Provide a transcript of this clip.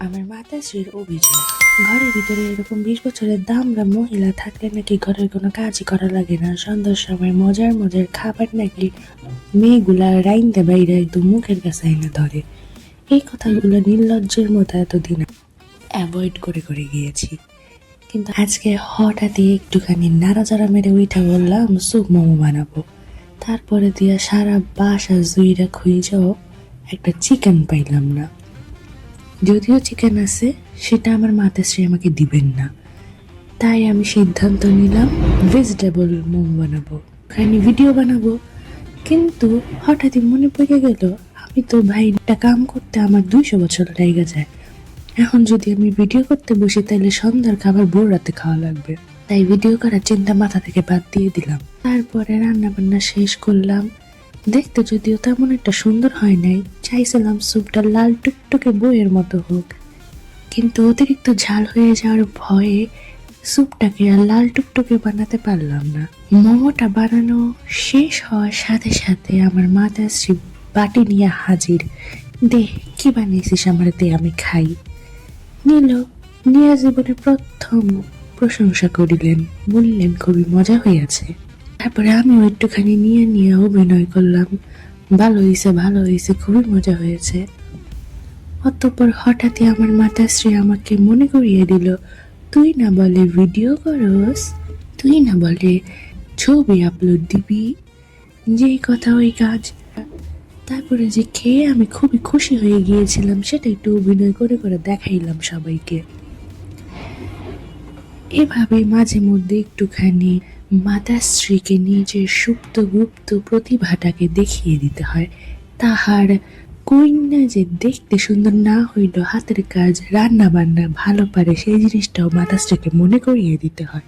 আমার মাতাশ্রীর অভিযোগ, ঘরের ভিতরে এরকম 20 বছরের দামড়া মহিলা থাকলে নাকি ঘরের কোনো কাজই করা লাগে না। সন্ধ্যার সময় মজার মজার খাবার নাকি মেয়েগুলা রাইন্দে বাইরে একদম মুখের কাছে এনে ধরে। এই কথাগুলো নির্লজ্জের মতো এতদিন অ্যাভয়েড করে করে গিয়েছি, কিন্তু আজকে হঠাৎই একটুখানি নাড়াচাড়া মেরে উঠে বললাম স্যুপ মোমো বানাবো। তারপরে দিয়া সারা বাসা জুইরা খুঁজেও একটা চিকেন পাইলাম না। যদিও চিকেন আছে, সেটা আমার মাতাশ্রী আমাকে দিবেন না, তাই আমি সিদ্ধান্ত নিলাম ভেজিটেবল মোমো বানাবো, খানি ভিডিও বানাবো। কিন্তু হঠাৎই মনে পড়ে গেল আমি তো ভাই একটা কাম করতে আমার 200 বছর লেগে যায়। এখন যদি আমি ভিডিও করতে বসি তাহলে সন্ধ্যার খাবার ভোর রাতে খাওয়া লাগবে, তাই ভিডিও করার চিন্তা মাথা থেকে বাদ দিয়ে দিলাম। তারপরে রান্না বান্না শেষ করলাম। দেখতে যদিও তেমন একটা সুন্দর হয় নাই, চাইছিলাম স্যুপটা লাল টুকটুকে বইয়ের মতো হোক, কিন্তু অতিরিক্ত ঝাল হয়ে যাওয়ার ভয়ে স্যুপটাকে আর লাল টুকটুকে বানাতে পারলাম না। মোমোটা বানানো শেষ হওয়ার সাথে সাথে আমার মাতাশ্রী বাটি নিয়ে হাজির। দে, কি বানিয়েছিস আমার, দে আমি খাই। নিল, নিয়ে জীবনে প্রথম প্রশংসা করিলেন, বললেন খুবই মজা হয়েছে। তারপরে আমি একটুখানি নিয়ে নিয়ে অভিনয় করলাম, ভালো হয়েছে, খুবই মজা হয়েছে। অতঃপর হঠাৎই আমার মাতাশ্রী আমাকে মনে করিয়ে দিল, তুই না বলে ভিডিও করস, তুই না বলে ছবি আপলোড দিবি, যেই কথা ওই কাজ। তারপরে যে খেয়ে আমি খুবই খুশি হয়ে গিয়েছিলাম সেটা একটু অভিনয় করে করে দেখাইলাম সবাইকে। এভাবে মাঝে মধ্যে একটুখানি মাতাশ্রীকে নিজের সুপ্ত গুপ্ত প্রতিভাটাকে দেখিয়ে দিতে হয়। তাহার কন্যা যে দেখতে সুন্দর না হইল, হাতের কাজ রান্না বান্না ভালো পারে সেই জিনিসটাও মাতাশ্রীকে মনে করিয়ে দিতে হয়।